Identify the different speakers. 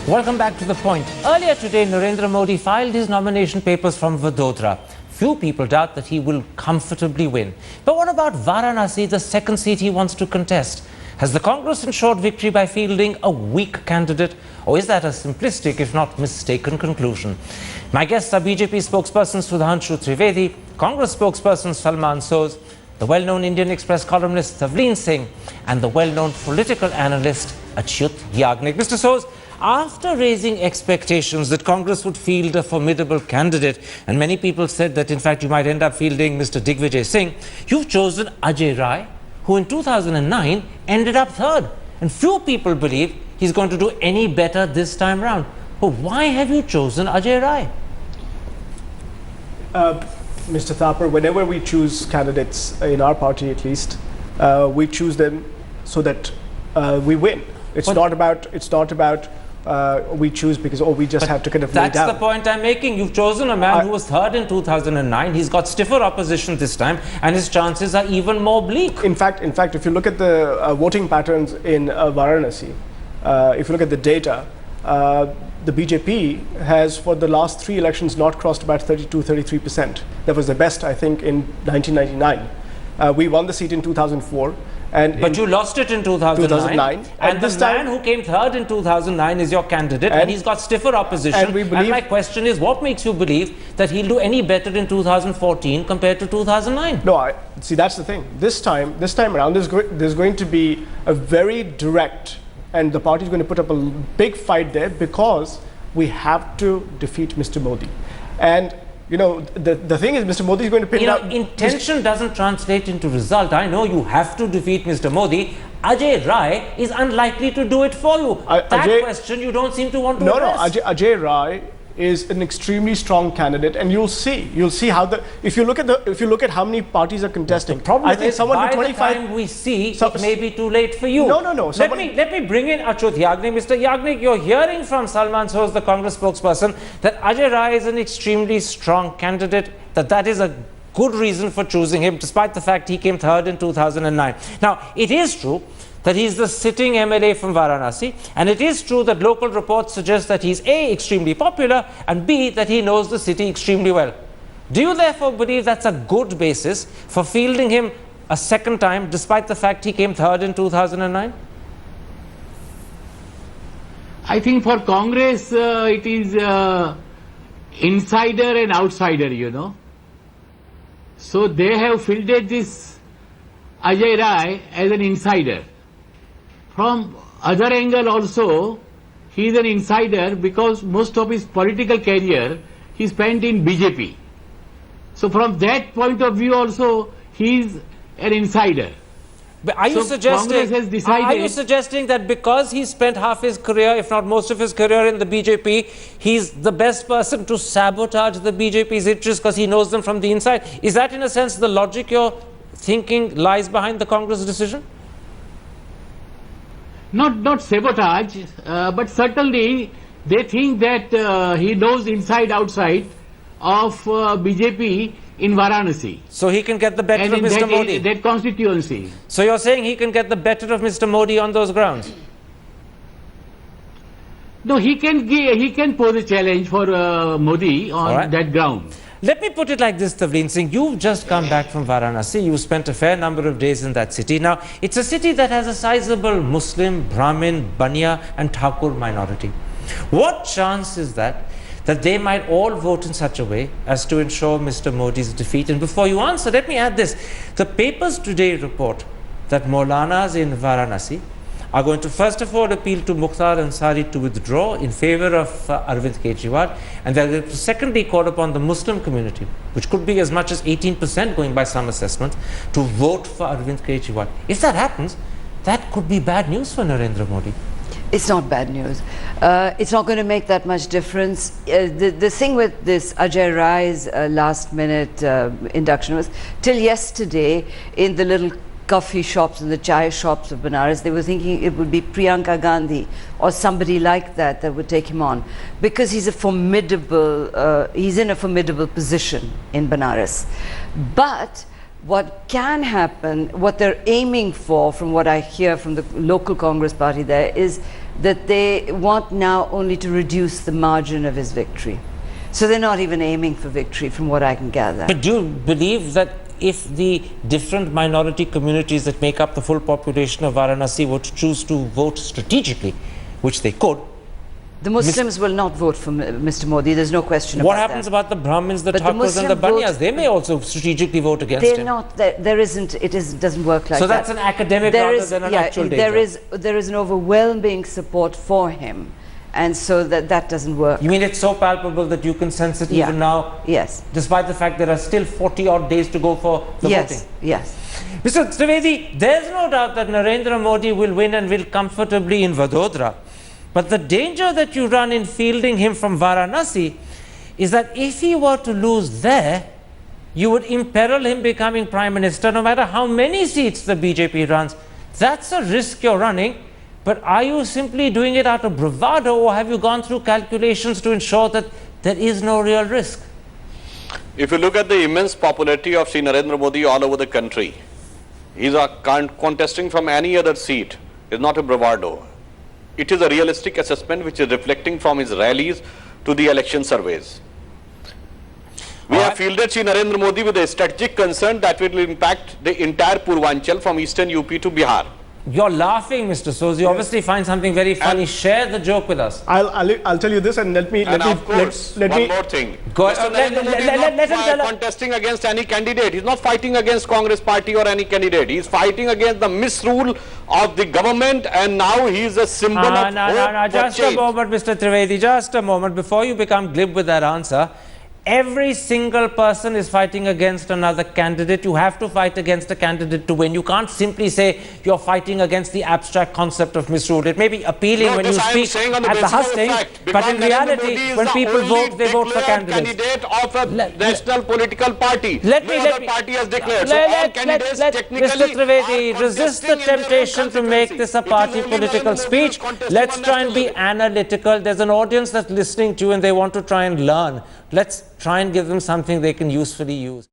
Speaker 1: Welcome back to The Point. Earlier today, Narendra Modi filed his nomination papers from Vadodara. Few people doubt that he will comfortably win. But what about Varanasi, the second seat he wants to contest? Has the Congress ensured victory by fielding a weak candidate? Or is that a simplistic, if not mistaken, conclusion? My guests are BJP spokesperson Sudhanshu Trivedi, Congress spokesperson Salman Soz, the well-known Indian Express columnist Tavleen Singh, and the well-known political analyst Achyut Yagnik. Mr. Soz, after raising expectations that Congress would field a formidable candidate, and many people said that in fact you might end up fielding Mr. Digvijay Singh, you've chosen Ajay Rai, who in 2009 ended up third. And few people believe he's going to do any better this time round. But why have you chosen Ajay Rai?
Speaker 2: Mr. Thapar, whenever we choose candidates, in our party at least, we choose them so that we win. It's not about we choose because we just have to kind of lay down.
Speaker 1: That's the point I'm making. You've chosen a man who was third in 2009. He's got stiffer opposition this time, and his chances are even more bleak.
Speaker 2: In fact, if you look at the voting patterns in Varanasi, if you look at the data, the BJP has, for the last 3 elections, not crossed about 32-33%. That was the best, I think, in 1999. We won the seat in 2004.
Speaker 1: But you lost it in 2009. And this man who came third in 2009 is your candidate, and he's got stiffer opposition. And my question is, what makes you believe that he'll do any better in 2014 compared to 2009?
Speaker 2: No, see, that's the thing. This time around, there's going to be a very direct, and the party is going to put up a big fight there because we have to defeat Mr. Modi. And you know, the thing is, Mr. Modi is going to pin out.
Speaker 1: Intention doesn't translate into result. I know you have to defeat Mr. Modi. Ajay Rai is unlikely to do it for you. That question you don't seem to want to address.
Speaker 2: Ajay Rai is an extremely strong candidate, and you'll see how if you look at how many parties are contesting.
Speaker 1: The problem is, by the time we see, it may be too late for you.
Speaker 2: No.
Speaker 1: Let me bring in Achyut Yagnik. Mr. Yagnik, you're hearing from Salman Soz, the Congress spokesperson, that Ajay Rai is an extremely strong candidate, that is a good reason for choosing him, despite the fact he came third in 2009. Now, it is true that he's the sitting MLA from Varanasi, and it is true that local reports suggest that he's A, extremely popular, and B, that he knows the city extremely well. Do you therefore believe that's a good basis for fielding him a second time, despite the fact he came third in 2009?
Speaker 3: I think for Congress, it is insider and outsider, you know. So they have fielded this Ajay Rai as an insider. From other angle also, he is an insider because most of his political career he spent in BJP. So from that point of view also, he is an insider.
Speaker 1: But are you suggesting that because he spent half his career, if not most of his career in the BJP, he's the best person to sabotage the BJP's interests because he knows them from the inside? Is that in a sense the logic you're thinking lies behind the Congress decision?
Speaker 3: Not sabotage, but certainly they think that he knows inside outside of BJP in Varanasi.
Speaker 1: So he can get the better of Mr. Modi?
Speaker 3: That constituency.
Speaker 1: So you're saying he can get the better of Mr. Modi on those grounds?
Speaker 3: No, he can pose a challenge for Modi on that ground.
Speaker 1: Let me put it like this, Tavleen Singh. You've just come back from Varanasi. You spent a fair number of days in that city. Now, it's a city that has a sizable Muslim, Brahmin, Banya and Thakur minority. What chance is that they might all vote in such a way as to ensure Mr. Modi's defeat? And before you answer, let me add this. The papers today report that Maulanas in Varanasi are going to first of all appeal to Mukhtar Ansari to withdraw in favor of Arvind Kejriwal, and they're going to secondly call upon the Muslim community, which could be as much as 18% going by some assessments, to vote for Arvind Kejriwal. If that happens, that could be bad news for Narendra Modi.
Speaker 4: It's not bad news. It's not going to make that much difference. The thing with this Ajay Rai's last minute induction was, till yesterday in the little coffee shops and the chai shops of Benares, they were thinking it would be Priyanka Gandhi or somebody like that would take him on, because he's a formidable, he's in a formidable position in Benares. But what can happen, what they're aiming for, from what I hear from the local Congress party there, is that they want now only to reduce the margin of his victory. So they're not even aiming for victory, from what I can gather.
Speaker 1: But do you believe that if the different minority communities that make up the full population of Varanasi were to choose to vote strategically, which they could,
Speaker 4: the Muslims will not vote for Mr. Modi. There's no question about that.
Speaker 1: what happens about the Brahmins, the
Speaker 4: But the
Speaker 1: Thakurs and the
Speaker 4: Muslim
Speaker 1: Banyas? They may also strategically vote against
Speaker 4: They're
Speaker 1: him.
Speaker 4: not. There isn't. Doesn't work like that.
Speaker 1: So that's an academic rather than an actual danger.
Speaker 4: There is an overwhelming support for him, and so that doesn't work.
Speaker 1: You mean it's so palpable that you can sense it even now?
Speaker 4: Yes.
Speaker 1: Despite the fact there are still 40 odd days to go for the voting?
Speaker 4: Yes.
Speaker 1: Mr. Trivedi, there's no doubt that Narendra Modi will win and will comfortably in Vadodara. But the danger that you run in fielding him from Varanasi is that if he were to lose there, you would imperil him becoming Prime Minister no matter how many seats the BJP runs. That's a risk you're running. But are you simply doing it out of bravado, or have you gone through calculations to ensure that there is no real risk?
Speaker 5: If you look at the immense popularity of Sri Narendra Modi all over the country, he's contesting from any other seat. It's not a bravado. It is a realistic assessment which is reflecting from his rallies to the election surveys. We have fielded Sri Narendra Modi with a strategic concern that will impact the entire Purvanchal from eastern UP to Bihar.
Speaker 1: You're laughing, Mr. Soz. You obviously find something very funny. Share the joke with us.
Speaker 2: I'll tell you this, and let me
Speaker 5: One more thing.
Speaker 1: Go
Speaker 5: Mr. Narendra Modi is not contesting against any candidate. He's not fighting against Congress party or any candidate. He's fighting against the misrule of the government, and now he's a symbol of hope.
Speaker 1: Just a moment, Mr. Trivedi. Just a moment. Before you become glib with that answer, every single person is fighting against another candidate. You have to fight against a candidate to win. You can't simply say you're fighting against the abstract concept of misrule. It may be appealing when you speak at the hustings, but in reality, when people vote, they vote for candidates.
Speaker 5: Candidate of a national political party.
Speaker 1: Let me
Speaker 5: party has declared. So all candidates technically
Speaker 1: Mr. Trivedi, resist the temptation to make this a party political speech. Let's try and be analytical. There's an audience that's listening to you and they want to try and learn. Let's try and give them something they can usefully use.